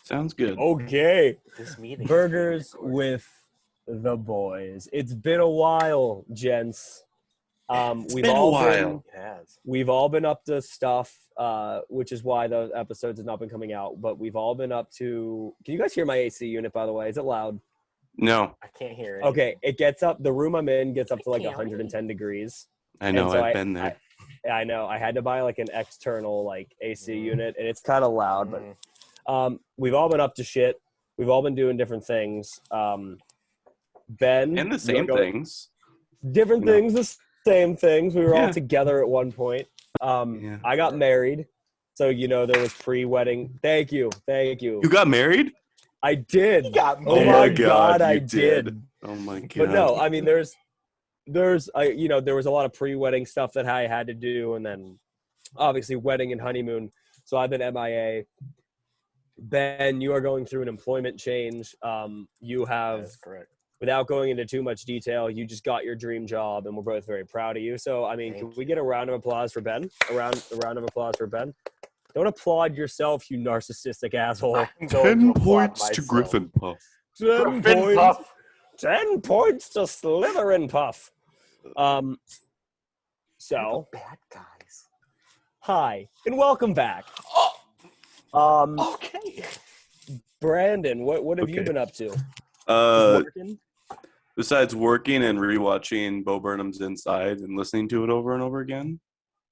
Sounds good. Okay. This meeting. Burgers with the boys. It's been a while, gents. It's been a while. It has. We've all been up to stuff, which is why the episodes have not been coming out. But we've all been up to. Can you guys hear my AC unit? By the way, is it loud? No, I can't hear it. Okay, it gets up. The room I'm in gets up to like can't 110 degrees. I know. And so I've been there. I know. I had to buy like an external like AC unit, and it's kind of loud. But we've all been up to shit. We've all been doing different things. Ben And the same things. different things, the same things. We were all Yeah. together at one point. Yeah. I got married, so there was pre-wedding. Thank you. You got married? I did. He got Oh married. my God, God, you I did. Oh my God. But no, I mean, there was a lot of pre-wedding stuff that I had to do, and then obviously wedding and honeymoon. So I've been MIA. Ben, you are going through an employment change. You have, That's correct. without going into too much detail, you just got your dream job, and we're both very proud of you. So, I mean, can we get a round of applause for Ben? A round of applause for Ben. Don't applaud yourself, you narcissistic asshole. I'm going 10 applaud points to myself. Griffin Puff. 10 Griffin points. Puff. 10 points to Slytherin Puff. So, Bad guys. hi, and welcome back. Okay. Brandon, what have you Okay. been up to? Working? Besides working and rewatching Bo Burnham's Inside and listening to it over and over again.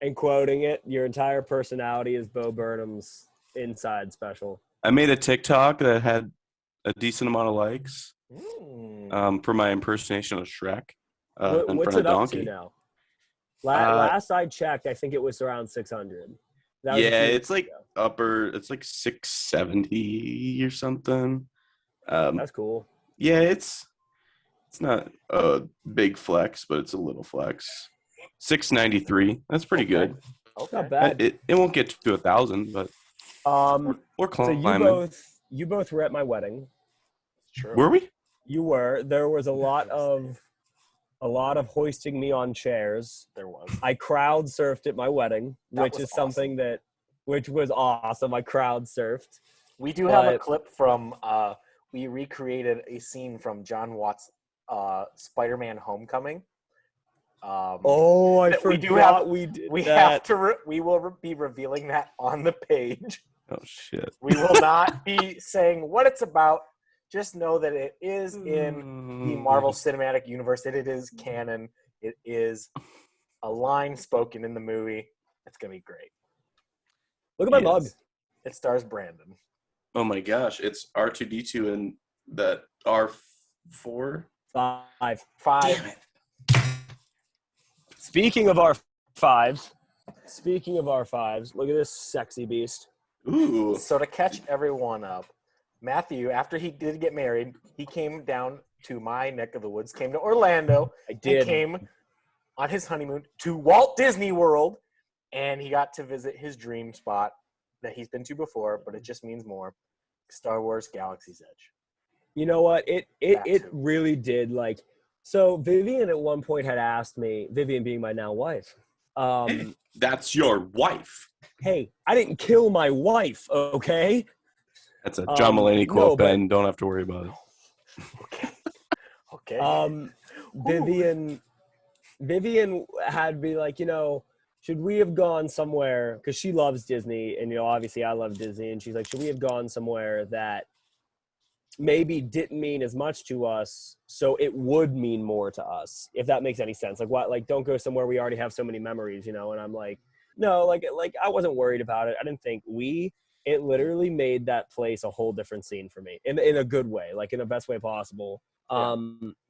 And quoting it, your entire personality is Bo Burnham's Inside special. I made a TikTok that had a decent amount of likes for my impersonation of Shrek in What's front of it up Donkey. to now? Last I checked, I think it was around 600. That was a Yeah, few it's weeks like ago. it's like 670 or something. That's cool. Yeah, it's not a big flex, but it's a little flex. 693. That's pretty good. It's not bad. It won't get to 1,000, but we're So climbing. you both were at my wedding. True. Were we? You were. There was a lot of hoisting me on chairs. There was. I crowd surfed at my wedding, That which was is something which was awesome. I crowd surfed. We do have a clip from we recreated a scene from John Watts' Spider-Man Homecoming. I that we forgot do have- we did We that. have to. We will be revealing that on the page. Oh shit. We will not be saying what it's about. Just know that it is in the Marvel Cinematic Universe. It is canon. It is a line spoken in the movie. It's gonna be great. Look at my Yes. mug. It stars Brandon. Oh my gosh, it's R2D2 and that R4. 5. Damn it. Speaking of R5s, look at this sexy beast. Ooh. So to catch everyone up, Matthew, after he did get married, he came down to my neck of the woods, came to Orlando, I and did. came on his honeymoon to Walt Disney World, and he got to visit his dream spot that he's been to before, but it just means more. Star Wars Galaxy's Edge. You know what? That It too. really did. Like, so Vivian at one point had asked me, Vivian being my now wife, Hey, that's your wife. hey, I didn't kill my wife, okay? That's a John Mulaney quote, no, but- Ben. Don't have to worry about it. Okay. Vivian had be like, should we have gone somewhere? Because she loves Disney, and obviously I love Disney, and she's like, should we have gone somewhere that maybe didn't mean as much to us, so it would mean more to us, if that makes any sense? Like, what? Like, don't go somewhere we already have so many memories, And I'm like, no, like I wasn't worried about it. I didn't think it literally made that place a whole different scene for me in a good way, like in the best way possible. Yeah.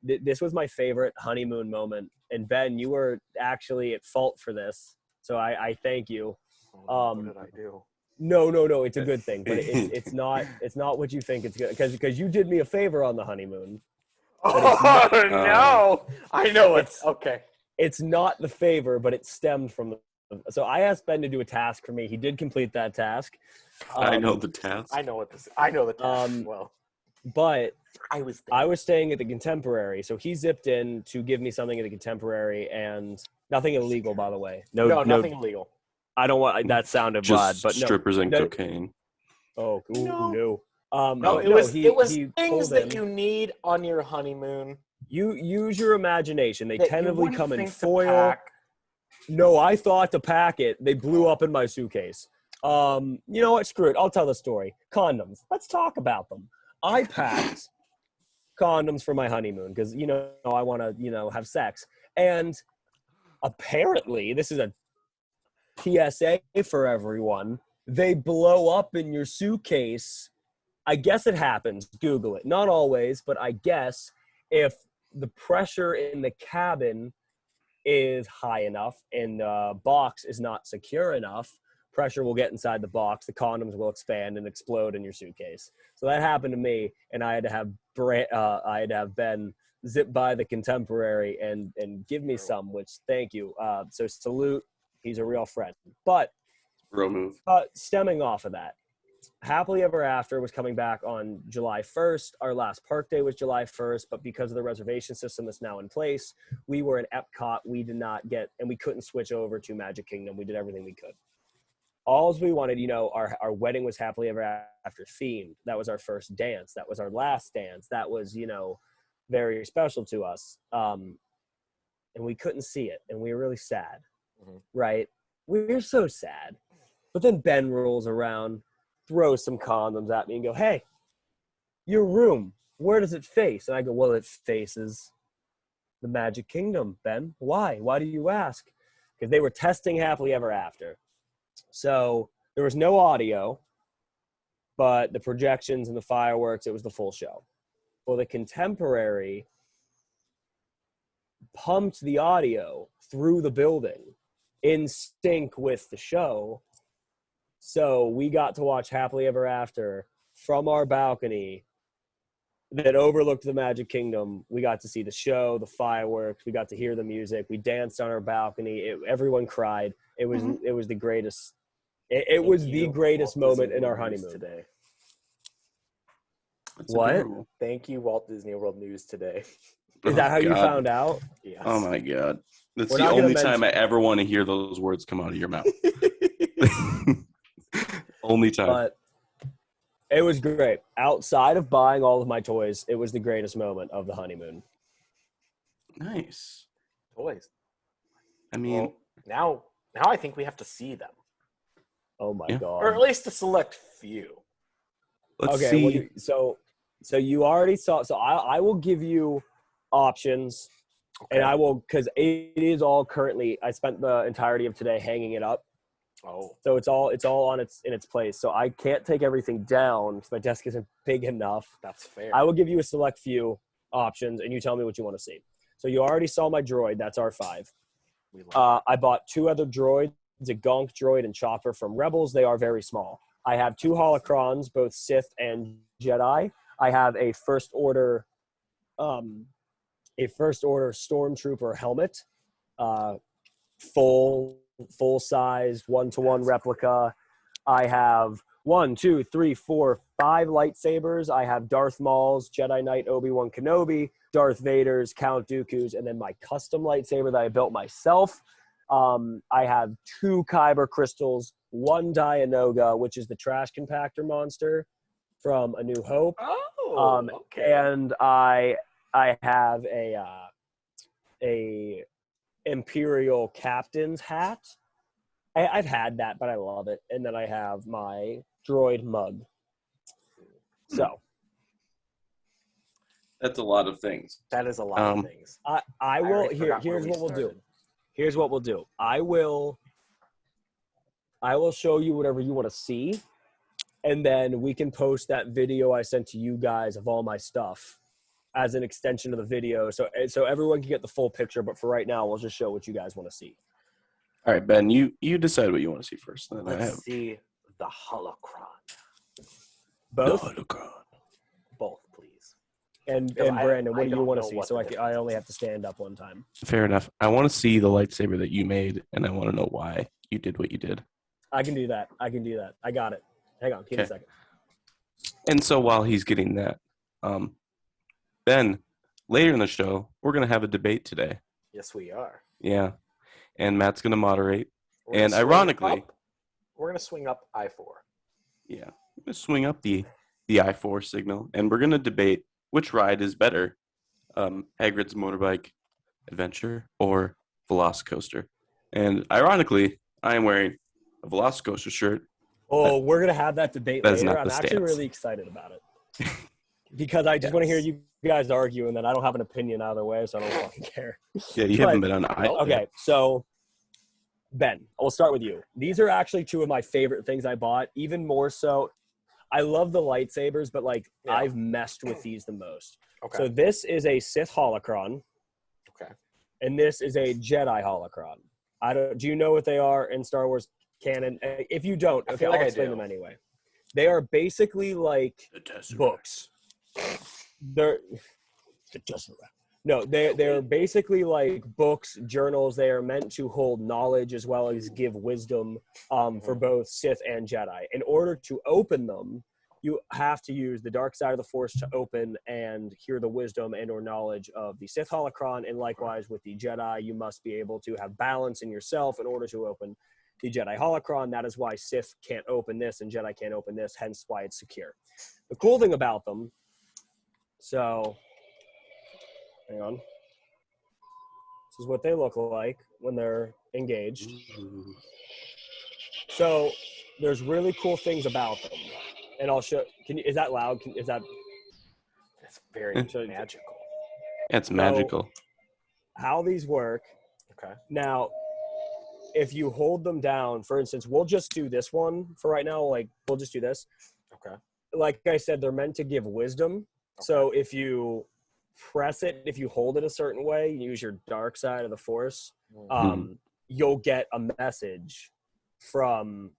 This was my favorite honeymoon moment, and Ben, you were actually at fault for this, so I thank you. What did I do? No, it's a good thing, but it's not what you think it's good, because you did me a favor on the honeymoon. Oh, no. I know it's okay. It's not the favor, but it stemmed from so I asked Ben to do a task for me. He did complete that task. I know the task. I know the task as well. But I was staying at the Contemporary, so he zipped in to give me something at the Contemporary, and nothing illegal, by the way. No, nothing illegal. I don't want that sounded Just bad, but no. strippers and no. cocaine. Oh, ooh, no. No, it was things that you need on your honeymoon. You use your imagination. They tentatively come in foil. No, I thought to pack it. They blew up in my suitcase. You know what? Screw it. I'll tell the story. Condoms. Let's talk about them. I packed condoms for my honeymoon because, I want to, have sex. And apparently, this is a PSA for everyone. They blow up in your suitcase. I guess it happens. Google it. Not always, but I guess if the pressure in the cabin is high enough and the box is not secure enough, pressure will get inside the box, the condoms will expand and explode in your suitcase. So that happened to me, and I had to have Ben zip by the Contemporary and give me some, which thank you. So salute, he's a real friend. But real move. Stemming off of that, Happily Ever After was coming back on July 1st. Our last park day was July 1st, but because of the reservation system that's now in place, we were in Epcot. We did not get, and we couldn't switch over to Magic Kingdom. We did everything we could. All we wanted, our wedding was Happily Ever After themed. That was our first dance. That was our last dance. That was, very special to us. And we couldn't see it, and we were really sad, right? We were so sad. But then Ben rolls around, throws some condoms at me and go, hey, your room, where does it face? And I go, well, it faces the Magic Kingdom, Ben. Why? Why do you ask? Because they were testing Happily Ever After. So there was no audio, but the projections and the fireworks, it was the full show. Well, the Contemporary pumped the audio through the building in sync with the show. So we got to watch Happily Ever After from our balcony that overlooked the Magic Kingdom. We got to see the show, the fireworks. We got to hear the music. We danced on our balcony. Everyone cried. It was the greatest. It was the greatest moment in our honeymoon. Today. What? Thank you, Walt Disney World News Today. Is that how you found out? Yes. Oh my God. That's the only time I ever want to hear those words come out of your mouth. Only time. But it was great. Outside of buying all of my toys, it was the greatest moment of the honeymoon. Nice. Toys. I mean, well, now I think we have to see them. Oh my God. Or at least a select few. Let's see. Well, so you already saw. So I will give you options, and I will, because it is all currently. I spent the entirety of today hanging it up. Oh. So it's all in its place. So I can't take everything down because my desk isn't big enough. That's fair. I will give you a select few options, and you tell me what you want to see. So you already saw my droid. That's R5. I bought two other droids, a Gonk droid and Chopper from Rebels. They are very small. I have two holocrons, both Sith and Jedi. I have a First Order Stormtrooper helmet, full size 1-to-1 replica. I have 5 lightsabers. I have Darth Maul's, Jedi Knight Obi-Wan Kenobi, Darth Vader's, Count Dooku's, and then my custom lightsaber that I built myself. I have 2 Kyber crystals, 1 Dianoga, which is the trash compactor monster from A New Hope. Oh, okay. And I have a Imperial captain's hat. I've had that, but I love it. And then I have my droid mug. So that's a lot of things. That is a lot of things. I will. Here's what we'll do. Here's what we'll do. I will show you whatever you want to see, and then we can post that video I sent to you guys of all my stuff as an extension of the video, so everyone can get the full picture. But for right now, we'll just show what you guys want to see. All right, Ben, you decide what you want to see first. Then Let's see the holocron. Both? The holocron. Both, please. And Brandon, what do you want to see? So I only have to stand up one time. Fair enough. I want to see the lightsaber that you made, and I want to know why you did what you did. I can do that. I got it. Hang on. Give me a second. And so while he's getting that, Ben, later in the show, we're going to have a debate today. Yes, we are. Yeah. And Matt's going to moderate. And ironically, we're going to swing up I-4. Yeah. We're going to swing up the the I-4 signal, and we're going to debate which ride is better, Hagrid's Motorbike Adventure or VelociCoaster. And ironically, I am wearing a VelociCoaster shirt. Oh, we're going to have that debate That is later. not I'm the actually stance. really excited about it. Because I just want to hear you guys argue, and then I don't have an opinion either way, so I don't fucking care. Yeah, you haven't been on either. Okay, so Ben, I'll start with you. These are actually two of my favorite things I bought, even more so. I love the lightsabers, but like I've messed with these the most. Okay. So this is a Sith holocron. Okay. And this is a Jedi holocron. Do you know what they are in Star Wars canon? If you don't, okay, I'll explain them anyway. They are basically like books. They're basically like books, journals. They are meant to hold knowledge as well as give wisdom for both Sith and Jedi. In order to open them, you have to use the dark side of the Force to open and hear the wisdom and or knowledge of the Sith holocron. And likewise with the Jedi, you must be able to have balance in yourself in order to open the Jedi holocron. That is why Sith can't open this and Jedi can't open this, hence why it's secure. The cool thing about them, so hang on. This is what they look like when they're engaged. So there's really cool things about them. And I'll show. Is that loud? Is that? It's very magical. It's magical. How these work. Okay. Now, if you hold them down, for instance, we'll just do this one for right now. Like, we'll just do this. Okay. Like I said, they're meant to give wisdom. Okay. So if you press it, if you hold it a certain way, you use your dark side of the Force, you'll get a message from.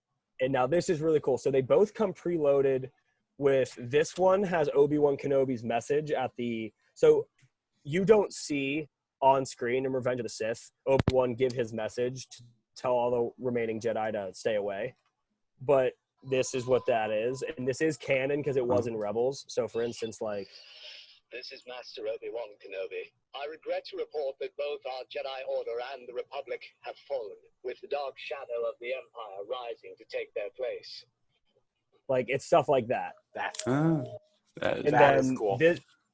And now this is really cool. So they both come preloaded with, this one has Obi-Wan Kenobi's message at the, so you don't see on screen in Revenge of the Sith, Obi-Wan give his message to tell all the remaining Jedi to stay away. But this is what that is. And this is canon because it was in Rebels. So for instance, like, this is Master Obi-Wan Kenobi. I regret to report that both our Jedi Order and the Republic have fallen, with the dark shadow of the Empire rising to take their place. Like, it's stuff like that. That is cool.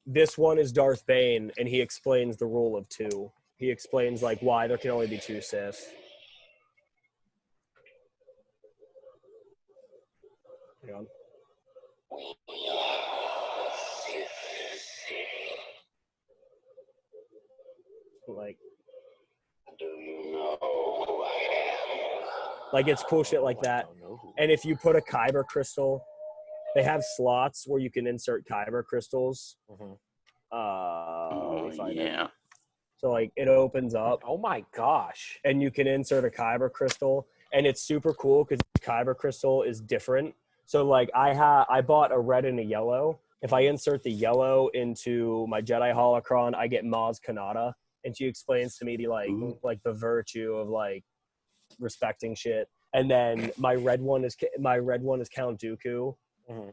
This one is Darth Bane, and he explains the rule of two. He explains, like, why there can only be two Sith. Hang on. Like, do you know who I am? Like, it's cool shit like that. And if you put a Kyber crystal, they have slots where you can insert Kyber crystals. Yeah. So like it opens up. Oh my gosh! And you can insert a Kyber crystal, and it's super cool because Kyber crystal is different. So like I bought a red and a yellow. If I insert the yellow into my Jedi holocron, I get Maz Kanata. And she explains to me the like the virtue of like respecting shit. And then my red one is Count Dooku,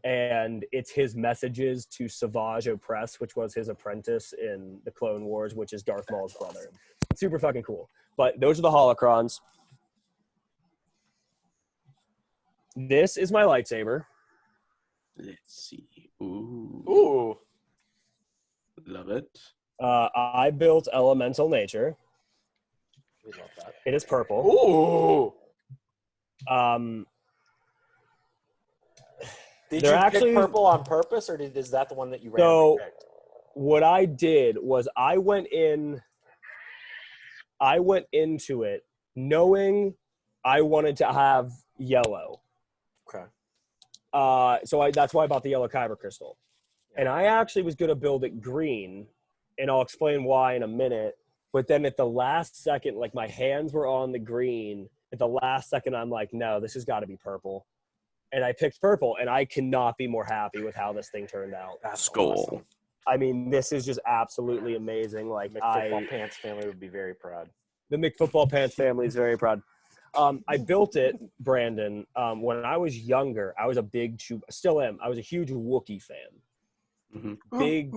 and it's his messages to Savage Opress, which was his apprentice in the Clone Wars, which is Darth Maul's brother. It's super fucking cool. But those are the holocrons. This is my lightsaber. Let's see. Ooh. Ooh. Love it. I built Elemental Nature. We love that. It is purple. Ooh. Did you actually pick purple on purpose, or is that the one that you randomly So picked? what I did was I went into it knowing I wanted to have yellow. Okay. That's why I bought the yellow Kyber crystal. And I actually was going to build it green, and I'll explain why in a minute. But then at the last second, like my hands were on the green. At the last second, I'm like, no, this has got to be purple. And I picked purple, and I cannot be more happy with how this thing turned out. That's Skull. awesome. I mean, this is just absolutely amazing. Like McFootball Pants family would be very proud. The McFootball Pants family is very proud. I built it, Brandon, when I was younger. I was a big still am. I was a huge Wookiee fan. Big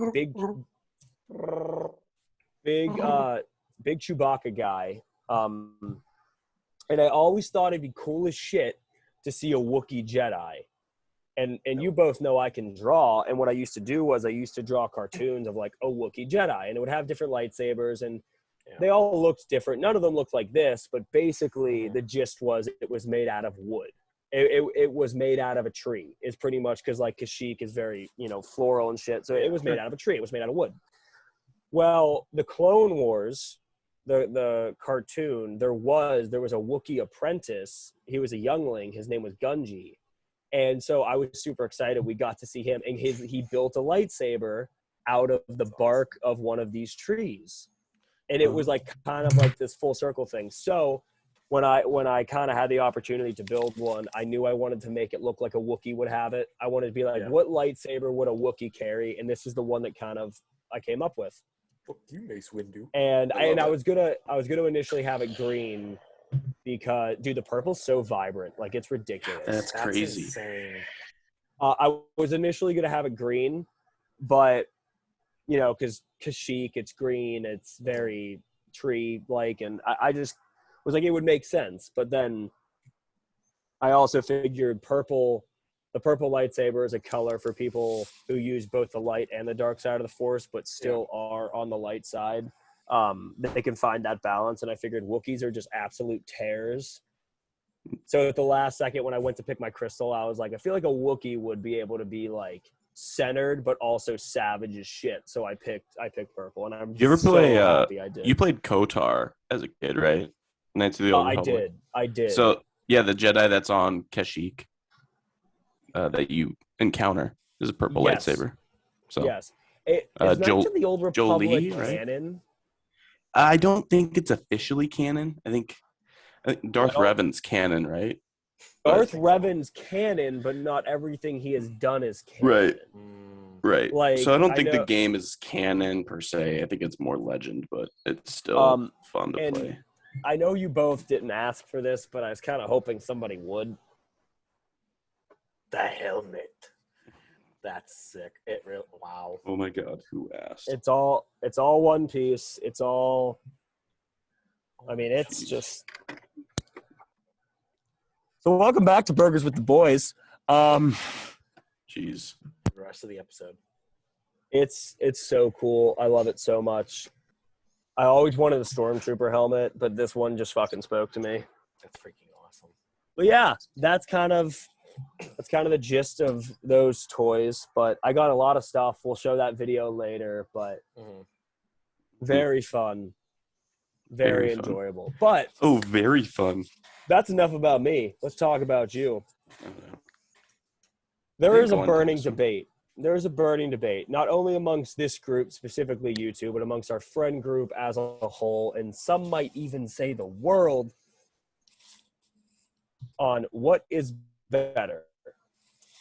Chewbacca guy. And I always thought it'd be cool as shit to see a Wookiee Jedi. And you both know I can draw. And what I used to do was I used to draw cartoons of like a Wookiee Jedi, and it would have different lightsabers, and they all looked different. None of them looked like this, but basically the gist was it was made out of wood. It was made out of a tree. Is pretty much because like Kashyyyk is very, you know, floral and shit. So it was made out of a tree. It was made out of wood. Well, the Clone Wars, the cartoon, there was a Wookiee apprentice. He was a youngling. His name was Gunji. And so I was super excited. We got to see him, and he built a lightsaber out of the bark of one of these trees. And it was like kind of like this full circle thing. So when I kind of had the opportunity to build one, I knew I wanted to make it look like a Wookiee would have it. I wanted to be like, what lightsaber would a Wookiee carry? And this is the one that kind of I came up with. Fuck you, Mace Windu. And I was gonna initially have it green. Because, dude, the purple's so vibrant. Like, it's ridiculous. That's crazy. Insane. I was initially going to have it green, but, you know, because Kashyyyk, it's green, it's very tree-like, and I just was like, it would make sense. But then I also figured the purple lightsaber is a color for people who use both the light and the dark side of the Force, but still are on the light side. They can find that balance, and I figured Wookiees are just absolute tears. So at the last second when I went to pick my crystal, I was like, I feel like a Wookiee would be able to be like centered but also savage as shit. So I picked purple, and I'm happy I did. You played KOTOR as a kid, right? Knights of the Old Republic. I did. So yeah, the Jedi that's on Kashyyyk that you encounter is a purple lightsaber. So yes, is Knights of the Old Republic Jolie, right? canon? I don't think it's officially canon. I think Darth Revan's canon, right? Darth Revan's canon, but not everything he has done is canon. Right. Like, so I don't think the game is canon per se. I think it's more legend, but it's still fun to play. I know you both didn't ask for this, but I was kind of hoping somebody would. The helmet. That's sick. Wow. Oh my god, who asked? It's all one piece. It's all. I mean, it's just. So welcome back to Burgers with the Boys. Jeez. The rest of the episode. It's so cool. I love it so much. I always wanted a Stormtrooper helmet, but this one just fucking spoke to me. That's freaking awesome. But yeah, that's kind of the gist of those toys. But I got a lot of stuff. We'll show that video later. But very fun, very enjoyable. But very fun. That's enough about me. Let's talk about you. There is a burning debate. There is a burning debate, not only amongst this group, specifically you two, but amongst our friend group as a whole, and some might even say the world, on what is better.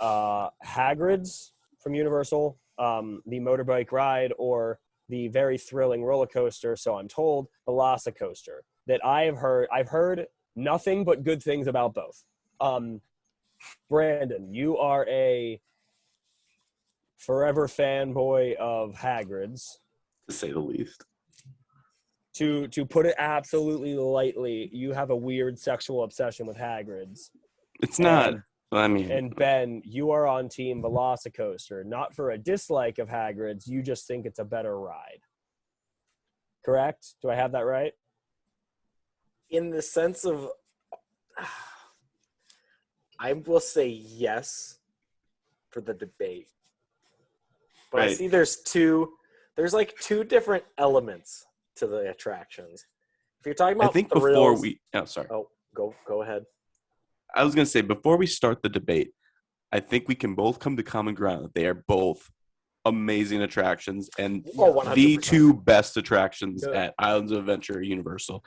Hagrid's from Universal, the motorbike ride, or the very thrilling roller coaster, so I'm told, VelociCoaster, that I've heard nothing but good things about both. Brandon, you are a forever fanboy of Hagrid's, to say the least. To put it absolutely lightly, you have a weird sexual obsession with Hagrid's. It's not. And Ben, you are on Team VelociCoaster, not for a dislike of Hagrid's. You just think it's a better ride. Correct? Do I have that right? In the sense of, I will say yes for the debate. But I see there's like two different elements to the attractions. If you're talking about thrills, go ahead. I was going to say, before we start the debate, I think we can both come to common ground that they are both amazing attractions and the two best attractions at Islands of Adventure Universal.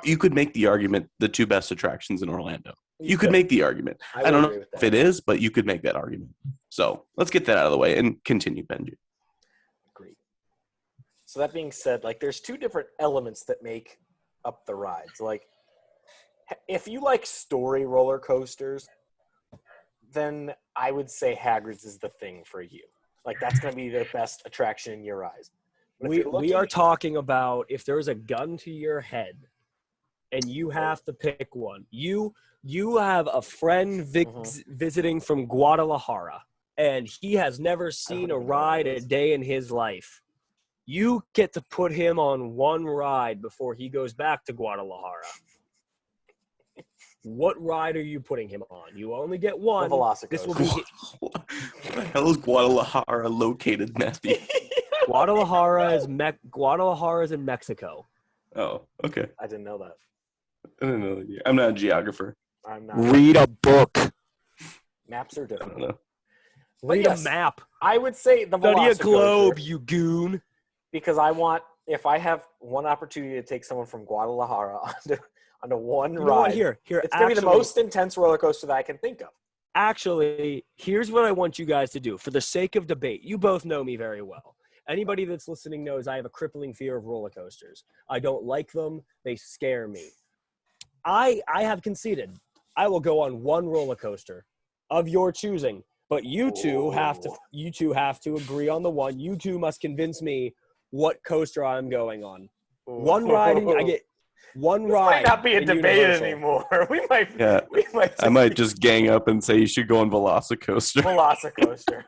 You could make the argument the two best attractions in Orlando. You could make the argument. I don't know if it is, but you could make that argument. So let's get that out of the way and continue, Benji. Agreed. So that being said, like, there's two different elements that make up the rides. Like, if you like story roller coasters, then I would say Hagrid's is the thing for you. Like, that's going to be the best attraction in your eyes. We are talking about if there was a gun to your head and you have to pick one. You have a friend visiting from Guadalajara, and he has never seen a ride a day in his life. You get to put him on one ride before he goes back to Guadalajara. What ride are you putting him on? You only get one. The VelociCoaster. This will be Where the hell is Guadalajara located, Matthew? Guadalajara is in Mexico. Oh, okay. I didn't know that. I don't know. I'm not a geographer. I'm not. Read a book. Maps are I don't different. know. Read yes. a map. I would say the Study a VelociCoaster, globe, you goon. because if I have one opportunity to take someone from Guadalajara onto one You know ride, what? Here. it's going to be the most intense roller coaster that I can think of. Actually, here's what I want you guys to do. For the sake of debate, you both know me very well. Anybody that's listening knows I have a crippling fear of roller coasters. I don't like them. They scare me. I have conceded. I will go on one roller coaster of your choosing, but you two have to agree on the one. You two must convince me what coaster I'm going on. One ride, I get one This ride. might not be a in debate Universal. anymore. We might. I might just gang up and say you should go on VelociCoaster. VelociCoaster.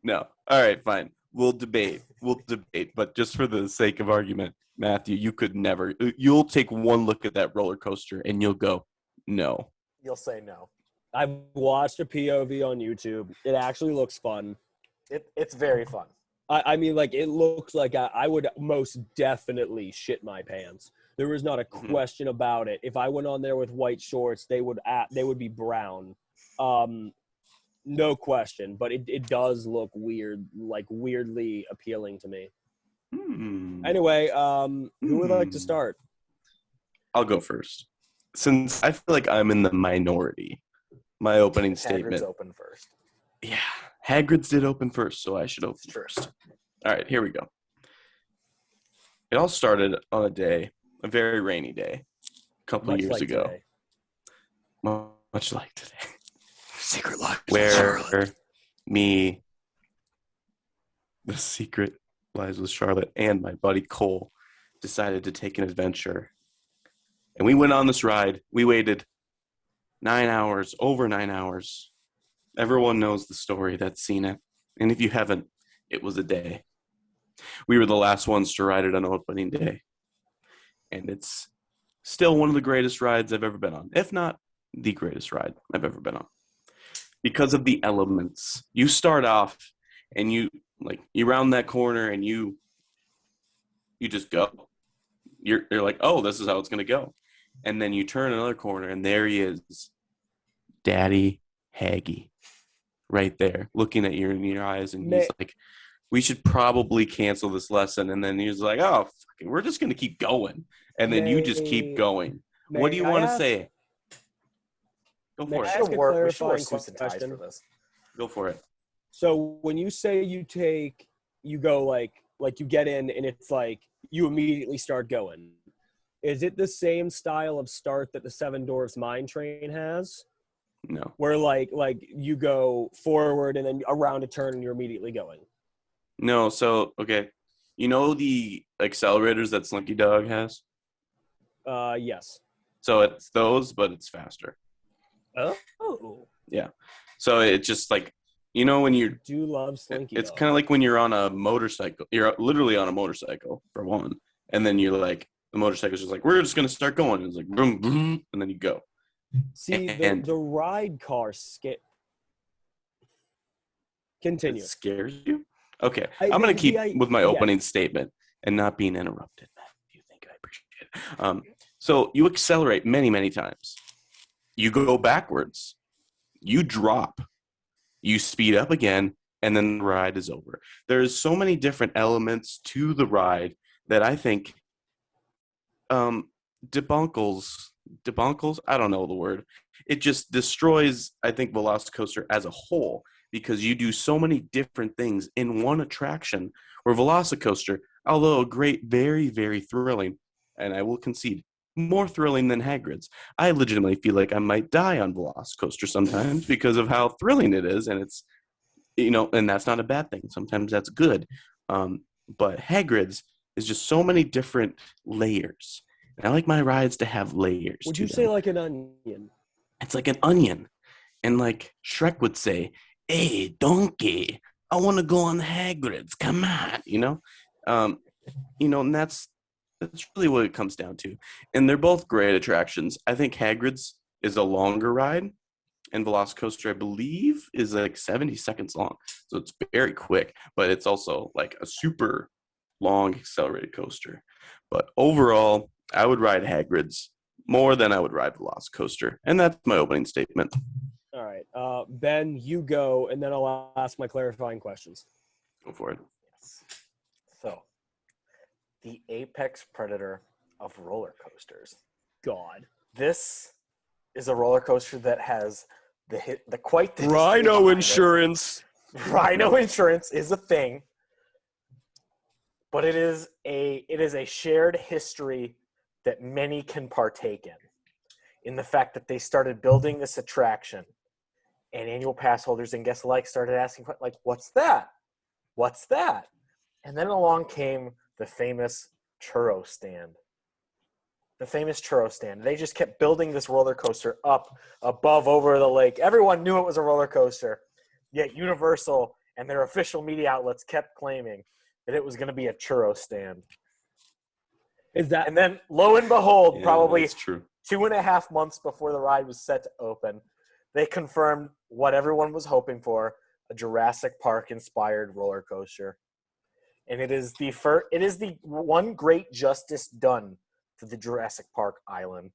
No. All right, fine. We'll debate. But just for the sake of argument, Matthew, you could never. You'll take one look at that roller coaster and you'll go, no. You'll say no. I've watched a POV on YouTube. It actually looks fun. It's very fun. I mean, like, it looks like I would most definitely shit my pants. There was not a question about it. If I went on there with white shorts, they would be brown. No question. But it does look weird, like weirdly appealing to me. Anyway, who would like to start? I'll go first. Since I feel like I'm in the minority, my opening statement. Hagrid's open first. Yeah, Hagrid's did open first, so I should open first. All right, here we go. It all started on a very rainy day, a couple of years ago. Today. Much like today. Secret Life. Where the secret lies with Charlotte, and my buddy Cole decided to take an adventure. And we went on this ride. We waited 9 hours, over 9 hours. Everyone knows the story that's seen it. And if you haven't, it was a day. We were the last ones to ride it on opening day. And it's still one of the greatest rides I've ever been on, if not the greatest ride I've ever been on. Because of the elements. You start off and you round that corner and you just go. You're like, oh, this is how it's going to go. And then you turn another corner and there he is, Daddy Haggy, right there, looking at you in your eyes. And he's like, we should probably cancel this lesson. And then he's like, oh, fuck it, we're just going to keep going. And then you just keep going. What do you want to say? Go for it. We should wear suits and ties for this. Go for it. So when you say you go like you get in and it's like you immediately start going, is it the same style of start that the Seven Dwarfs Mine Train has? No. Where like you go forward and then around a turn and you're immediately going? No. So, okay. You know the accelerators that Slinky Dog has? Yes. So it's those, but it's faster. Oh. Yeah. So it's just like, you know, when you do love Slinky it's Dog. kind of like when you're on a motorcycle. You're literally on a motorcycle, for one. And then you're like, the motorcycle's just like, we're just going to start going. It's like, boom, boom, and then you go. See, the ride car Continue. It scares you? Okay. I'm going to keep with my opening statement and not being interrupted. Do you think I appreciate it? So you accelerate many, many times. You go backwards. You drop. You speed up again, and then the ride is over. There's so many different elements to the ride that I think debunkles, I don't know the word. It just destroys, I think, VelociCoaster as a whole because you do so many different things in one attraction. Where VelociCoaster, although great, very, very thrilling, and I will concede, more thrilling than Hagrid's. I legitimately feel like I might die on VelociCoaster sometimes because of how thrilling it is, and it's, you know, and that's not a bad thing. Sometimes that's good. But Hagrid's is just so many different layers. And I like my rides to have layers. Would to you them. say like an onion? It's like an onion. And like Shrek would say, "Hey, donkey, I want to go on Hagrid's. Come on," and that's really what it comes down to. And they're both great attractions. I think Hagrid's is a longer ride, and VelociCoaster, I believe, is like 70 seconds long. So it's very quick, but it's also like a super long accelerated coaster. But overall, I would ride Hagrid's more than I would ride VelociCoaster. And that's my opening statement. All right. Ben, you go, and then I'll ask my clarifying questions. Go for it. Yes. So, the apex predator of roller coasters. God. This is a roller coaster that has the history Rhino behind it. insurance. Rhino insurance is a thing, but it is a shared history that many can partake in the fact that they started building this attraction, and annual pass holders and guests alike started asking, like, what's that? What's that? And then along came the famous churro stand. They just kept building this roller coaster up above over the lake. Everyone knew it was a roller coaster, yet Universal and their official media outlets kept claiming that it was going to be a churro stand. Is that? And then, lo and behold, probably that's true. 2.5 months before the ride was set to open, they confirmed what everyone was hoping for: a Jurassic Park-inspired roller coaster. And it is the one great justice done to the Jurassic Park island,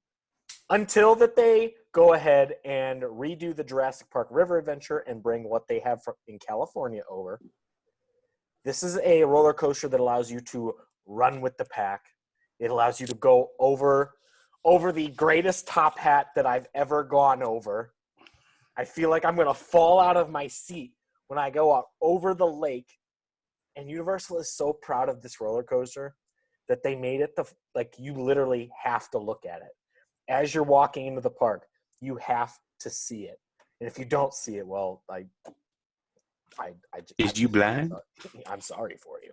until that they go ahead and redo the Jurassic Park River Adventure and bring what they have in California over. This is a roller coaster that allows you to run with the pack. It allows you to go over the greatest top hat that I've ever gone over. I feel like I'm going to fall out of my seat when I go up over the lake. And Universal is so proud of this roller coaster that they made it you literally have to look at it. As you're walking into the park, you have to see it. And if you don't see it, well, Is you blind? I'm sorry for you.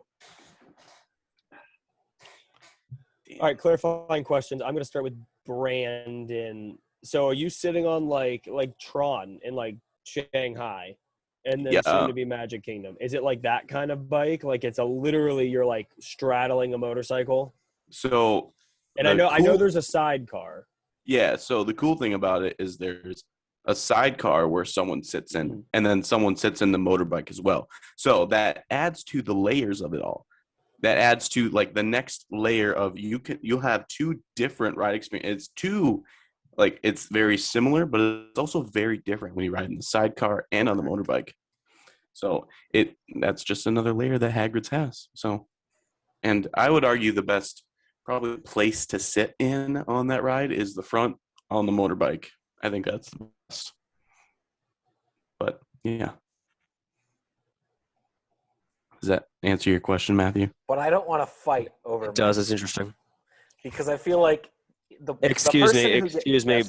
All right, clarifying questions. I'm going to start with Brandon. So are you sitting on like Tron in like Shanghai and then soon to be Magic Kingdom? Is it like that kind of bike? Like it's literally you're like straddling a motorcycle? So, and I know there's a sidecar. Yeah, so the cool thing about it is there's a sidecar where someone sits in, and then someone sits in the motorbike as well. So that adds to the layers of it all. That adds to like the next layer of you'll have two different ride experiences. It's very similar, but it's also very different when you ride in the sidecar and on the motorbike. So that's just another layer that Hagrid's has. So, and I would argue the best probably place to sit in on that ride is the front on the motorbike. I think that's the best. But yeah. Does that answer your question, Matthew? But I don't want to fight over It does. It's interesting. because I feel like Excuse me.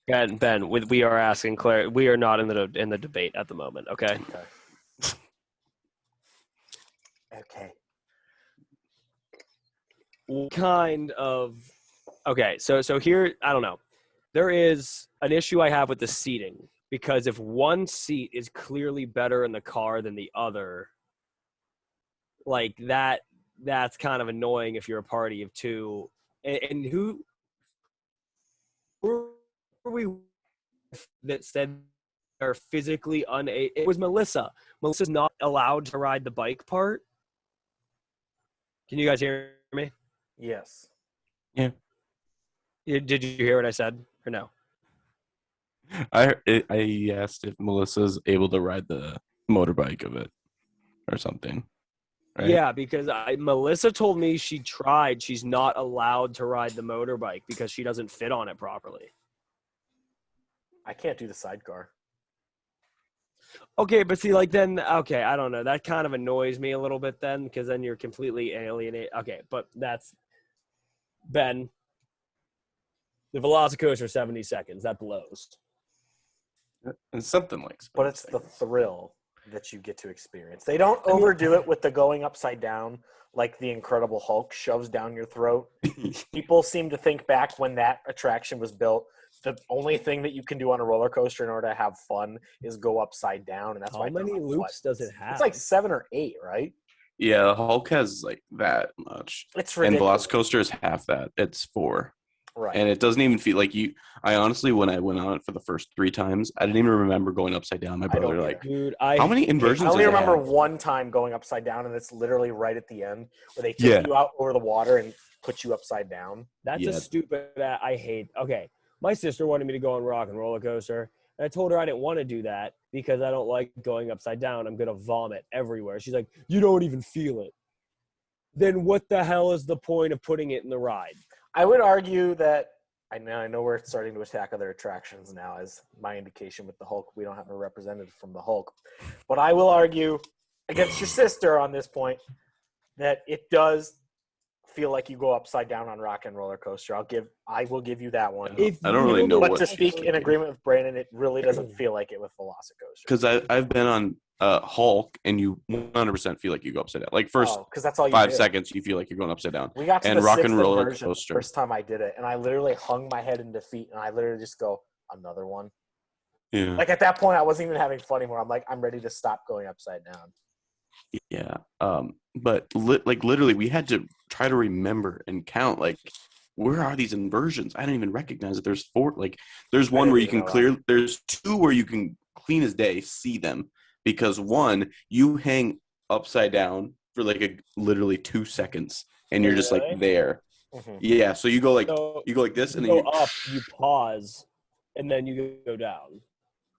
Ben, we are asking Claire. We are not in the debate at the moment. Okay. Okay. Kind of. Okay, so here, I don't know. There is an issue I have with the seating because if one seat is clearly better in the car than the other, like that's kind of annoying if you're a party of two. And who were we that said are physically unable? It was Melissa. Melissa's not allowed to ride the bike part. Can you guys hear me? Yes. Yeah. Did you hear what I said or no? I asked if Melissa's able to ride the motorbike of it or something. Right? Yeah, because Melissa told me she tried. She's not allowed to ride the motorbike because she doesn't fit on it properly. I can't do the sidecar. Okay, but see, I don't know. That kind of annoys me a little bit then because then you're completely alienated. Okay, but that's Ben. The VelociCoaster 70 seconds. That blows. It's something like But it's the thrill. that you get to experience. They don't overdo it with the going upside down like the Incredible Hulk shoves down your throat. People seem to think back when that attraction was built, the only thing that you can do on a roller coaster in order to have fun is go upside down, and that's How why. many loops does it have? It's like 7 or 8, right? Yeah, Hulk has like that much. It's And ridiculous. VelociCoaster is half that. It's 4. Right. And it doesn't even feel like you. I honestly, when I went on it for the first 3 times, I didn't even remember going upside down. My brother like, dude, how many inversions? I only does it remember have? one time going upside down, and it's literally right at the end where they take you out over the water and put you upside down. That's a stupid. I hate. Okay, my sister wanted me to go on Rock and Roller Coaster, and I told her I didn't want to do that because I don't like going upside down. I'm gonna vomit everywhere. She's like, "You don't even feel it." Then what the hell is the point of putting it in the ride? I would argue that I know we're starting to attack other attractions now, as my indication with the Hulk. We don't have a representative from the Hulk, but I will argue against your sister on this point that it does feel like you go upside down on Rock and Roller Coaster. I will give you that one. I don't really know But what to speak in agreement with Brandon, it really doesn't feel like it with VelociCoaster. Because I've been on Hulk, and you 100% feel like you go upside down. Like first because that's all you 5 do. seconds, you feel like you're going upside down. We got to and the Rock and 6th Roller inversion Coaster. first time I did it, and I literally hung my head in defeat, and I literally just go, another one. Yeah. Like at that point, I wasn't even having fun anymore. I'm like, I'm ready to stop going upside down. Yeah. But literally, we had to try to remember and count. Like, where are these inversions? I don't even recognize it. There's 4. Like, there's one where you can clear. There's 2 where you can clean as day see them, because 1, you hang upside down for like literally 2 seconds, and you're just like there. Mm-hmm. Yeah. So you go like this, and then you go up, you pause, and then you go down.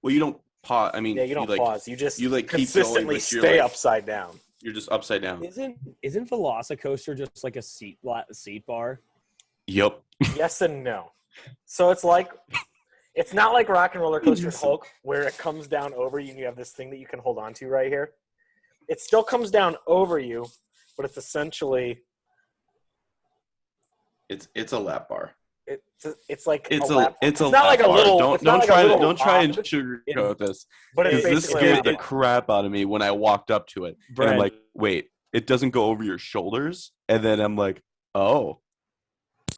Well, you don't pause. I mean, yeah, you don't pause. You just keep consistently going, stay upside down. You're just upside down. Isn't VelociCoaster just like a seat bar? Yep. Yes and no. So it's not like Rock and Roller Coaster Hulk where it comes down over you and you have this thing that you can hold on to right here. It still comes down over you, but it's essentially it's a lap bar. It's like it's not lap like bar. a little. Don't try to and sugarcoat this. But it's this scared the crap out of me when I walked up to it. And I'm like, wait, it doesn't go over your shoulders, and then I'm like, oh.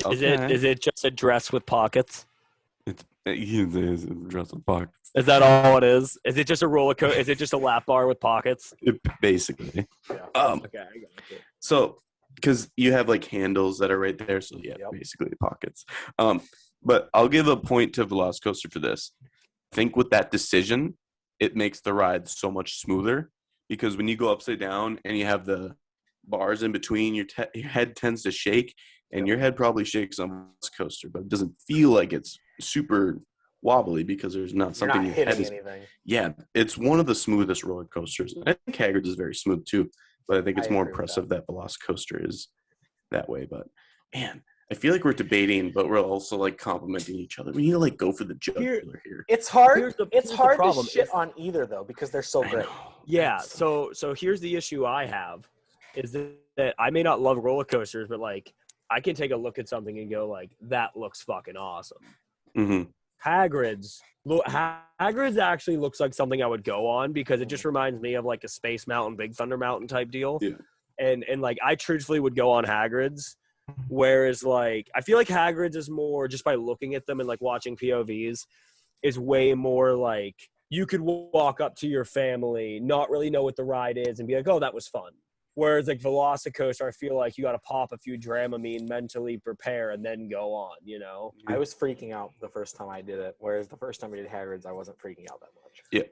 Okay. Is it just a dress with pockets? It's a dress with pockets. Is that all it is? Is it just a roller coaster? Is it just a lap bar with pockets? Basically. Yeah. Okay, I got it. So, because you have like handles that are right there, so yeah, basically pockets. But I'll give a point to VelociCoaster for this. I think with that decision, it makes the ride so much smoother, because when you go upside down and you have the bars in between, your head tends to shake, and your head probably shakes on VelociCoaster, but it doesn't feel like it's super wobbly because there's not something You're not hitting anything. Yeah, it's one of the smoothest roller coasters. I think Hagrid is very smooth too, but I think it's more impressive that VelociCoaster is that way. But man, I feel like we're debating, but we're also like complimenting each other. We need to like go for the jugular here. It's hard. Here's the problem. To shit on either though, because they're so great. Yeah. So here's the issue I have is that I may not love roller coasters, but like I can take a look at something and go like, that looks fucking awesome. Mm-hmm. Hagrid's actually looks like something I would go on, because it just reminds me of like a Space Mountain, Big Thunder Mountain type deal. Yeah. And like I truthfully would go on Hagrid's, whereas like I feel like Hagrid's is more, just by looking at them and like watching POVs, is way more like you could walk up to your family, not really know what the ride is, and be like, oh, that was fun. Whereas like VelociCoaster, I feel like you got to pop a few Dramamine, mentally prepare, and then go on, you know? I was freaking out the first time I did it, whereas the first time we did Hagrid's, I wasn't freaking out that much. Yeah.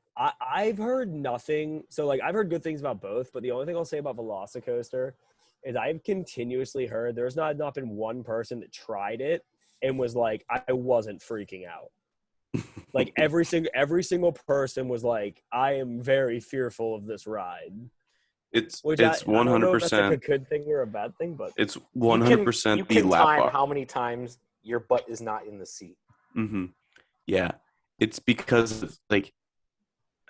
I've heard nothing. So like I've heard good things about both, but the only thing I'll say about VelociCoaster is I've continuously heard there's not been one person that tried it and was like, I wasn't freaking out. Like every single person was like, I am very fearful of this ride. It's 100%. That's like a good thing or a bad thing, but it's 100% the lap bar. How many times your butt is not in the seat? Mm-hmm. Yeah, it's because like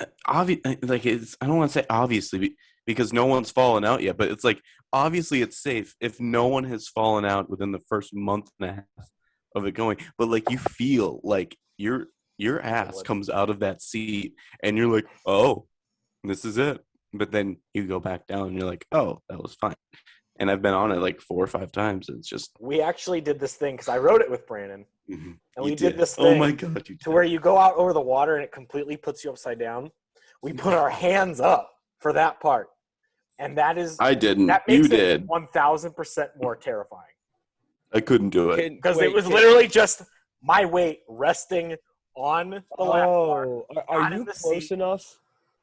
it's. I don't want to say obviously because no one's fallen out yet, but it's like obviously it's safe if no one has fallen out within the first month and a half of it going. But like you feel like your ass comes out of that seat and you're like, oh. this is it. But then you go back down and you're like, oh, that was fine. And I've been on it like 4 or 5 times. And it's just. We actually did this thing because I rode it with Brandon. Mhm. And You we did this Oh thing my God, you to did. where you go out over the water and it completely puts you upside down. We put our hands up for that part. And that I didn't. makes You it did. 1,000% more terrifying. I couldn't do it. Because it was literally just my weight resting on the lap bar. Are not in you the close seat. enough?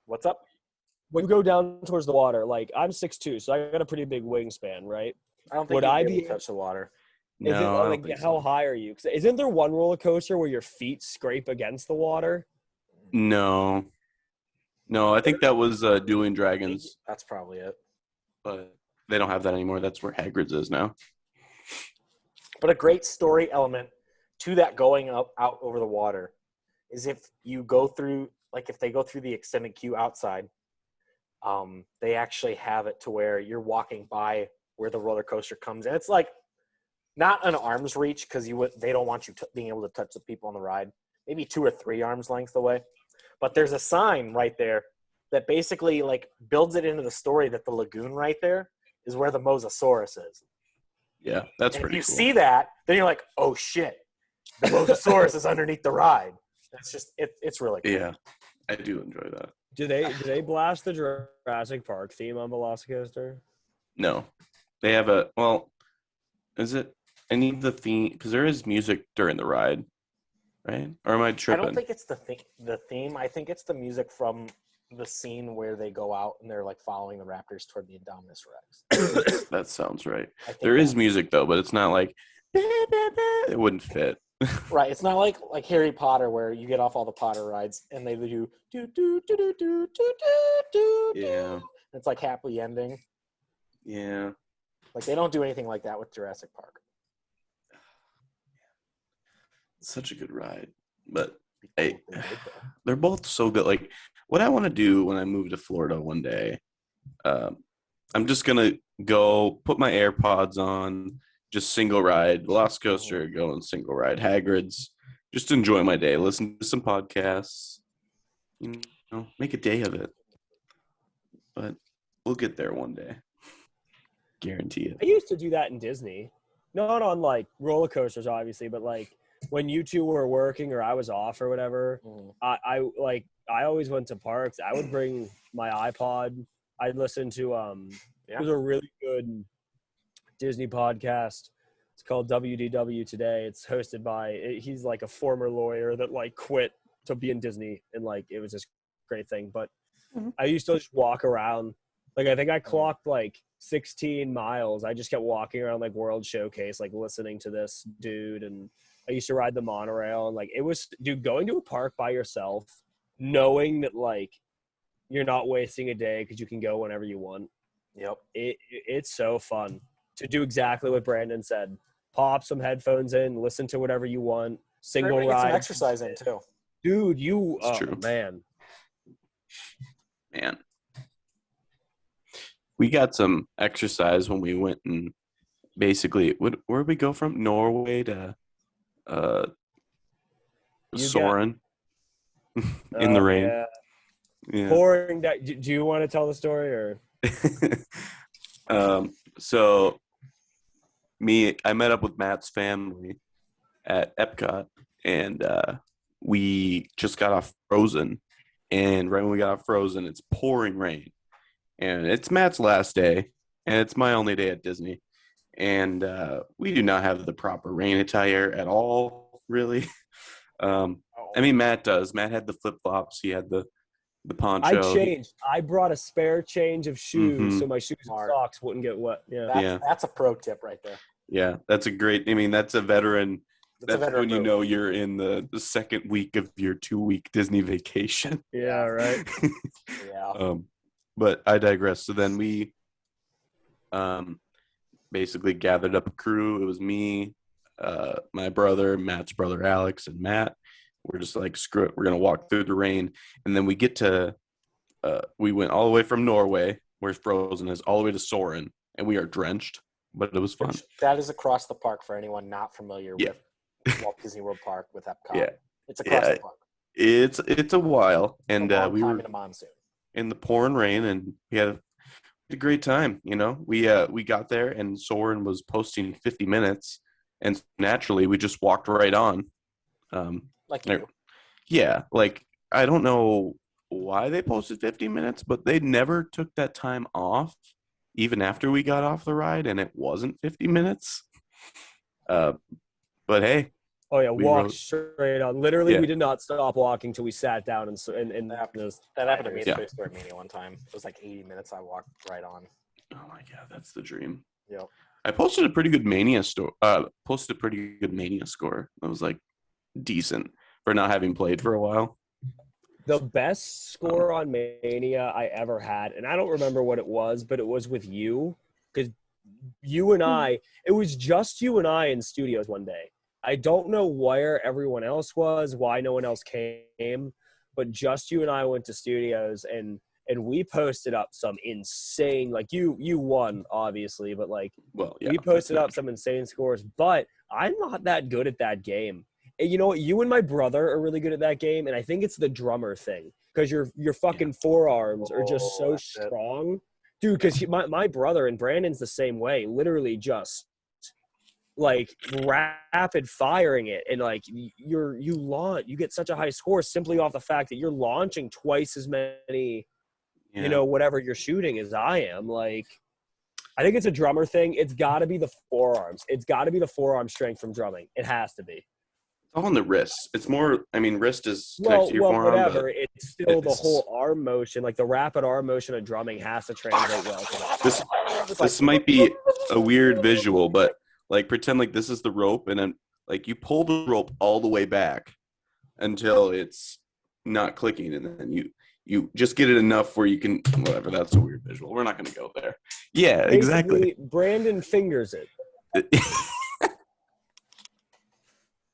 What's up? When you go down towards the water, like I'm 6'2", so I got a pretty big wingspan, right? I don't think Would you'd I be able be- to touch the water. No, Is it I don't like think how so. high are you? 'Cause isn't there one roller coaster where your feet scrape against the water? No. No, I think that was Dueling Dragons, That's probably it. but they don't have that anymore. That's where Hagrid's is now. But a great story element to that going up out over the water is if you go through, like if they go through the extended queue outside, they actually have it to where you're walking by where the roller coaster comes, and it's like not an arm's reach because they don't want you being able to touch the people on the ride. Maybe 2 or 3 arms length away, but there's a sign right there that basically like builds it into the story that the lagoon right there is where the Mosasaurus is. Yeah, that's And if pretty you cool. see that, then you're like, oh shit, the Mosasaurus is underneath the ride. It's just it's really cool. Yeah, I do enjoy that. Do they blast the Jurassic Park theme on VelociCoaster? No, they have a is it? I need the theme because there is music during the ride, right? Or am I I tripping? don't think it's the theme. I think it's the music from the scene where they go out and they're like following the raptors toward the Indominus Rex. That sounds right. I think There is that- music though, but it's not like it wouldn't fit. right. It's not like Harry Potter where you get off all the Potter rides and they do do do do do do do do. Yeah, It's like happy ending. yeah. Like they don't do anything like that with Jurassic Park. Such a good ride, but They hey, did, though. they're both so good. Like what I want to do when I move to Florida one day, I'm just gonna go put my AirPods on, just single ride, VelociCoaster, go and single ride, Hagrid's, just enjoy my day, listen to some podcasts, you know, make a day of it. But we'll get there one day, guarantee I it. used to do that in Disney, not on like roller coasters, obviously, but like when you two were working or I was off or whatever. I always went to parks. I would bring my iPod. I'd listen to There's a really good Disney podcast. It's called WDW Today. It's hosted by he's like a former lawyer that like quit to be in Disney, and like it was this great thing. But I used to just walk around. Like I think I clocked like 16 miles. I just kept walking around like World Showcase, like listening to this dude. And I used to ride the monorail, and like it was, dude, going to a park by yourself, knowing that like you're not wasting a day because you can go whenever you want. Yep. It's so fun to do exactly what Brandon said. Pop some headphones in, listen to whatever you want. Single Get ride. some exercise in too. Dude, It's true. Man. We got some exercise when we went and basically, where did we go from? Norway to Soren in the rain. Yeah. Pouring down. Do you want to tell the story or? So I met up with Matt's family at Epcot, and we just got off Frozen. And right when we got off Frozen, it's pouring rain. And it's Matt's last day, and it's my only day at Disney. And we do not have the proper rain attire at all, really. I mean, Matt does. Matt had the flip-flops. He had the poncho. I changed. I brought a spare change of shoes so my shoes and socks wouldn't get wet. Yeah. That's a pro tip right there. Yeah, that's a great – I mean, that's a veteran – that's when you move. know you're in the second week of your 2-week Disney vacation. Yeah, right. Yeah. But I digress. So then we basically gathered up a crew. It was me, my brother, Matt's brother Alex, and Matt. We're just like, screw it. We're going to walk through the rain. And then we get to we went all the way from Norway, where Frozen is, all the way to Soren. And we are drenched, but it was fun. That is across the park for anyone not familiar with Walt Disney World Park with Epcot. Yeah. It's across the park. It's a while. And a long we time were in a monsoon. in the pouring rain, and we had a great time. We got there, and Soren was posting 50 minutes, and naturally we just walked right on. Like you. Yeah, like I don't know why they posted 50 minutes, but they never took that time off, even after we got off the ride, and it wasn't 50 minutes. But hey, Oh yeah, we walk rode. straight on. Literally, Yeah. we did not stop walking till we sat down and That happened to me at Yeah. Toy Story Mania one time. It was like 80 minutes. I walked right on. Oh my god, that's the dream. Yep. I posted a pretty good Mania score. That was like decent for not having played for a while. The best score on Mania I ever had, and I don't remember what it was, but it was with you, because you and I, it was just you and I in studios one day. I don't know where everyone else was, why no one else came, but just you and I went to studios, and we posted up some insane, like you won obviously, but like Well, yeah, we posted up some insane scores. But I'm not that good at that game. And you know what? You and my brother are really good at that game, and I think it's the drummer thing, because your fucking forearms are just so strong, dude. Because my brother and Brandon's the same way. Literally just like rapid firing it, and like you get such a high score simply off the fact that you're launching twice as many, whatever you're shooting as I am. Like, I think it's a drummer thing. It's got to be the forearms. It's got to be the forearm strength from drumming. It has to be. All on the wrist. It's more. I mean, wrist is connected to your forearm. Whatever. It's still the whole arm motion, like the rapid arm motion of drumming, has to translate well to that. This might be a weird visual, but like pretend like this is the rope, and then like you pull the rope all the way back until it's not clicking, and then you just get it enough where you can whatever. That's a weird visual. We're not going to go there. Yeah, Basically, exactly. Brandon fingers it.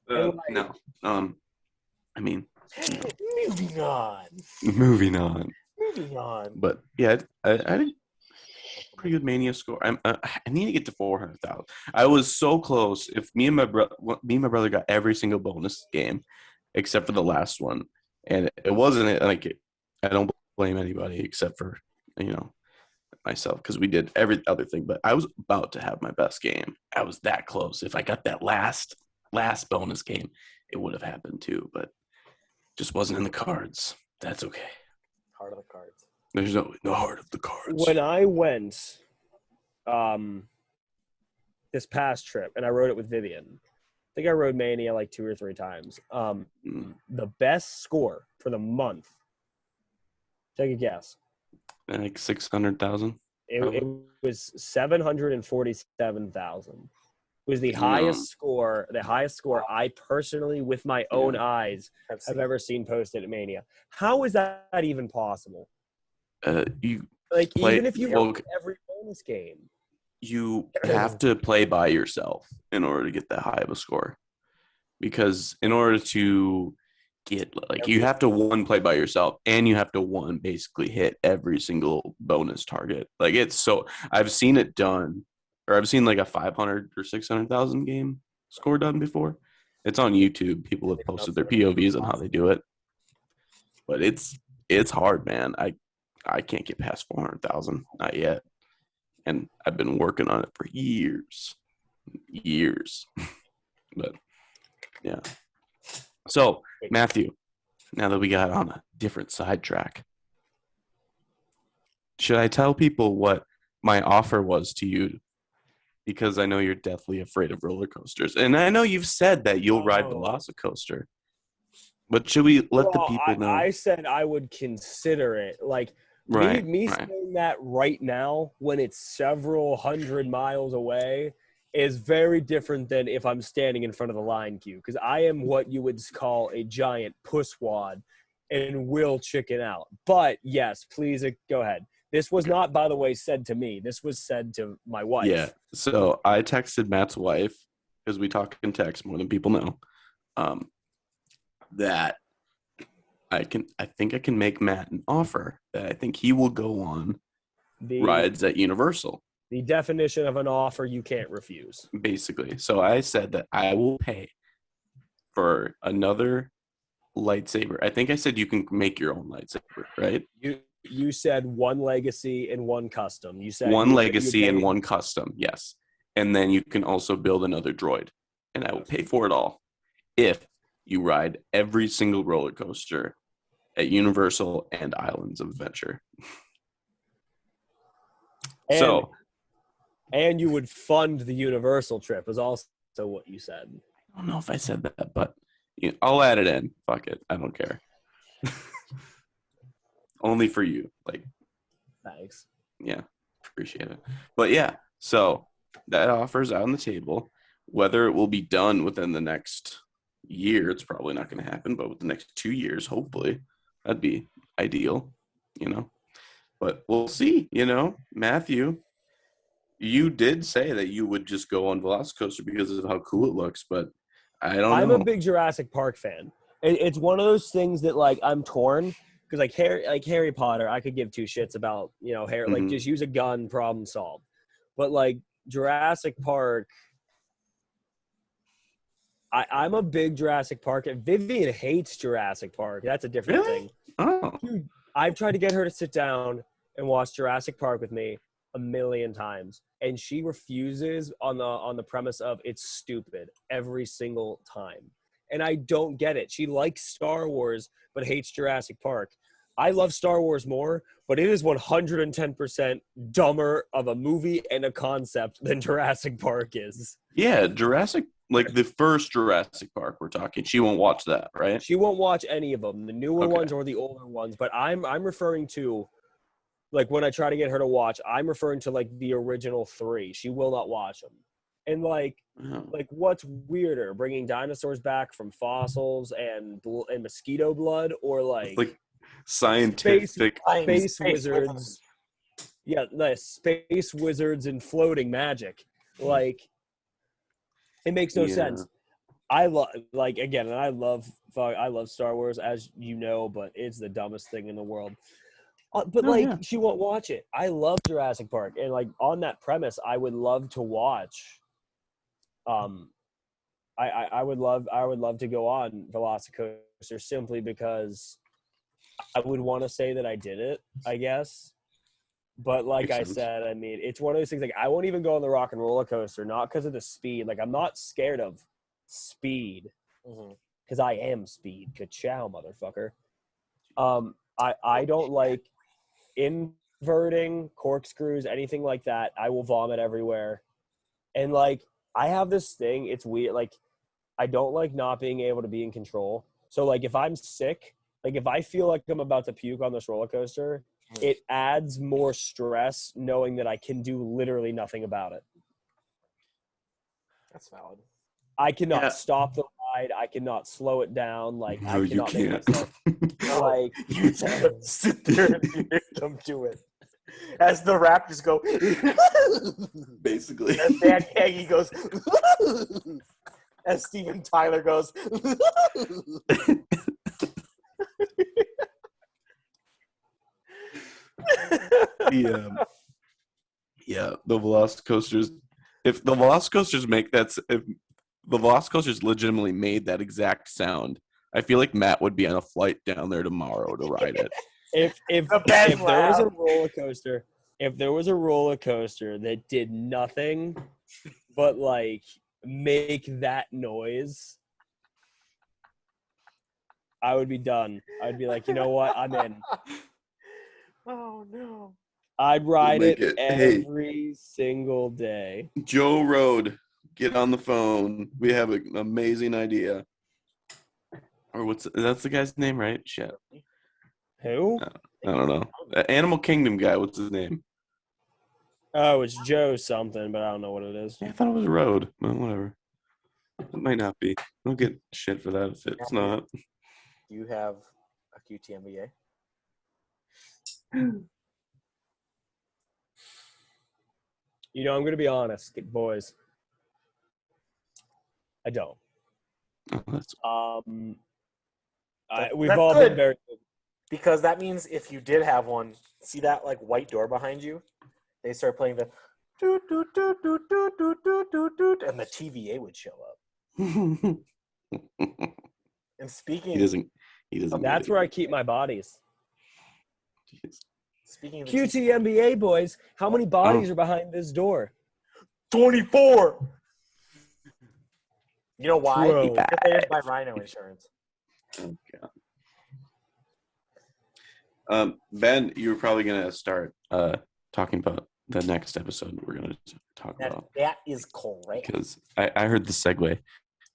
No. I mean, Moving on. moving on. But yeah, I think pretty good Mania score. I need to get to 400,000. I was so close. If me and my brother got every single bonus game except for the last one, and it wasn't like I don't blame anybody except for myself, because we did every other thing. But I was about to have my best game. I was that close. If I got that last bonus game, it would have happened too, but just wasn't in the cards. That's okay. Heart of the cards. There's no heart of the cards. When I went this past trip, and I rode it with Vivian, I think I rode Mania like 2 or 3 times. The best score for the month, take a guess. Like 600,000. It was 747,000. Was the highest score I personally, with my own eyes, have ever seen posted at Mania. How is that even possible? Even if you won every bonus game, you have to play by yourself in order to get that high of a score. Because in order to get you have to play by yourself, and you have to basically hit every single bonus target. Like I've seen it done. Or I've seen like a 500 or 600,000 game score done before. It's on YouTube. People have posted their POVs on how they do it. But it's hard, man. I can't get past 400,000, not yet. And I've been working on it for years. But yeah. So Matthew, now that we got on a different sidetrack, should I tell people what my offer was to you? Because I know you're deathly afraid of roller coasters. And I know you've said that you'll ride VelociCoaster. But should we let the people know? I said I would consider it. Like, me saying that right now, when it's several hundred miles away, is very different than if I'm standing in front of the line queue. Because I am what you would call a giant pusswad and will chicken out. But, yes, please go ahead. This was not, by the way, said to me. This was said to my wife. Yeah. So I texted Matt's wife, because we talk in text more than people know, that I think I can make Matt an offer that I think he will go on rides at Universal. The definition of an offer you can't refuse. Basically. So I said that I will pay for another lightsaber. I think I said you can make your own lightsaber, right? You said one legacy and one custom. You said one you legacy and paid- one custom, yes. And then you can also build another droid, and I will pay for it all if you ride every single roller coaster at Universal and Islands of Adventure. And you would fund the Universal trip is also what you said. I don't know if I said that, but I'll add it in. Fuck it. I don't care. Only for you. Like, Thanks. yeah, appreciate it. But yeah, so that offer's out on the table. Whether it will be done within the next year, it's probably not going to happen, but with the next 2 years, hopefully, that'd be ideal, But we'll see, Matthew, you did say that you would just go on VelociCoaster because of how cool it looks, but I don't know. I'm a big Jurassic Park fan. It's one of those things that like I'm torn because like Harry Potter, I could give two shits about Harry, like just use a gun, problem solved. But like Jurassic Park, I'm a big Jurassic Park. And Vivian hates Jurassic Park. That's a different Really? thing. Oh, Dude, I've tried to get her to sit down and watch Jurassic Park with me a million times, and she refuses on the premise of it's stupid every single time. And I don't get it. She likes Star Wars but hates Jurassic Park. I love Star Wars more, but it is 110% dumber of a movie and a concept than Jurassic Park is. yeah, Jurassic, like the first Jurassic Park we're talking. She won't watch that, right? She won't watch any of them, the newer Okay. ones or the older ones, but I'm referring to like when I try to get her to watch, I'm referring to like the original 3. She will not watch them. And like what's weirder, bringing dinosaurs back from fossils and mosquito blood, or like scientific space wizards? Yeah, the space wizards and floating magic. Like it makes no sense. I love and I love Star Wars, as you know, but it's the dumbest thing in the world. But she won't watch it. I love Jurassic Park, and like on that premise, I would love to watch. I would love to go on VelociCoaster simply because I would want to say that I did it, I guess. But like I said, I mean, it's one of those things. Like I won't even go on the Rock and Roller Coaster, not because of the speed. Like I'm not scared of speed, because I am speed. Ka-chow, motherfucker. I don't like inverting, corkscrews, anything like that. I will vomit everywhere. And like I have this thing, it's weird, like I don't like not being able to be in control. So like if I'm sick, like if I feel like I'm about to puke on this roller coaster, it adds more stress knowing that I can do literally nothing about it. That's valid. I cannot stop the ride. I cannot slow it down. Like No, I cannot you make can't. myself like You just sit there and hear them do it. As the Raptors go, Basically. as Dan Haggy goes, as Steven Tyler goes. The VelociCoasters. If the VelociCoasters if the VelociCoasters legitimately made that exact sound, I feel like Matt would be on a flight down there tomorrow to ride it. If there was a roller coaster, that did nothing but like make that noise, I would be done. I'd be like, you know what? I'm in. Oh no. I'd ride it Hey, every single day. Joe Road, get on the phone. We have an amazing idea. Or that's the guy's name, right? Shit. Who? I don't know. The Animal Kingdom guy, what's his name? Oh, it's Joe something, but I don't know what it is. Yeah, I thought it was Road. Well, whatever. It might not be. Don't get shit for that if it's not. You have a QTMBA? You know, I'm going to be honest, boys. I don't. Oh, that's We've That's all good. been very good. Because that means if you did have one, see that like white door behind you? They start playing the doot, doot, doot, doot, doot, doot, doot, doot, doot, and the TVA would show up. And speaking, he doesn't That's where I keep my bodies. Jeez. Speaking of the QTMBA boys, how many bodies are behind this door? 24. You know why? 12. Because they didn't buy Rhino insurance. Oh, God. Ben, you were probably going to start talking about the next episode we're going to talk about. That is correct. Because I heard the segue,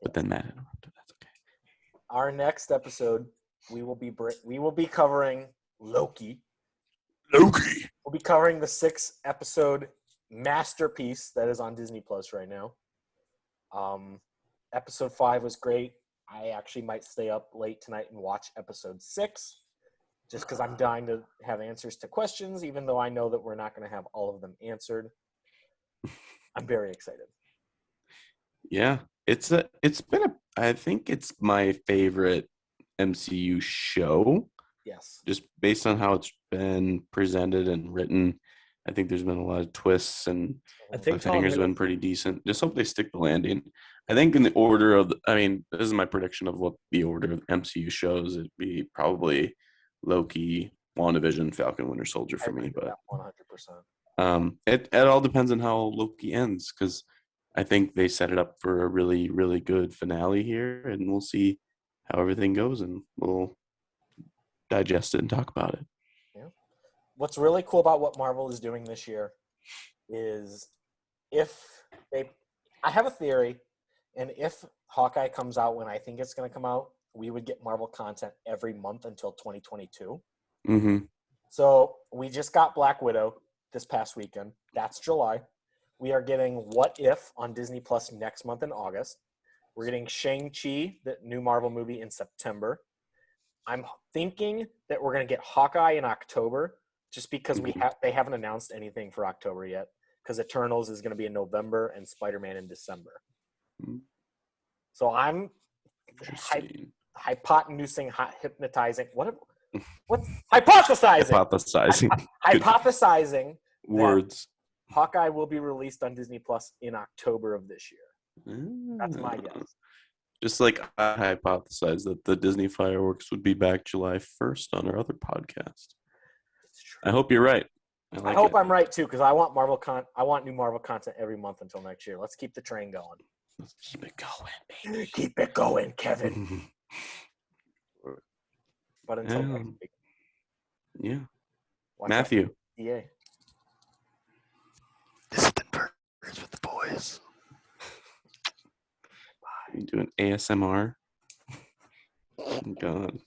but then Matt interrupted. That's okay. Our next episode, we will be covering Loki. We'll be covering the 6-episode masterpiece that is on Disney Plus right now. Episode 5 was great. I actually might stay up late tonight and watch episode 6 just because I'm dying to have answers to questions, even though I know that we're not going to have all of them answered. I'm very excited. Yeah, I think it's my favorite MCU show. Yes. Just based on how it's been presented and written. I think there's been a lot of twists, and I think cliffhangers been pretty decent. Just hope they stick the landing. I think in the order of, this is my prediction of what the order of MCU shows. It'd be probably Loki, WandaVision, Falcon, Winter Soldier for me. But 100%. It all depends on how Loki ends, because I think they set it up for a really, really good finale here, and we'll see how everything goes, and we'll digest it and talk about it. Yeah. What's really cool about what Marvel is doing this year is I have a theory, and if Hawkeye comes out when I think it's going to come out, we would get Marvel content every month until 2022. Mm-hmm. So we just got Black Widow this past weekend. That's July. We are getting What If on Disney Plus next month in August. We're getting Shang-Chi, the new Marvel movie, in September. I'm thinking that we're going to get Hawkeye in October, just because they haven't announced anything for October yet, because Eternals is going to be in November and Spider-Man in December. Mm-hmm. So I'm hypotenusing, hypnotizing. What's hypothesizing? Hypothesizing words. Hawkeye will be released on Disney Plus in October of this year. That's my guess. Just like I hypothesized that the Disney fireworks would be back July 1st on our other podcast. I hope you're right. I hope I'm right too, because I want I want new Marvel content every month until next year. Let's keep the train going. Let's keep it going, baby. Keep it going, Kevin. But until next week. Yeah. Matthew. Yeah. This has been Burgers with the Boys. You doing ASMR? Oh, God.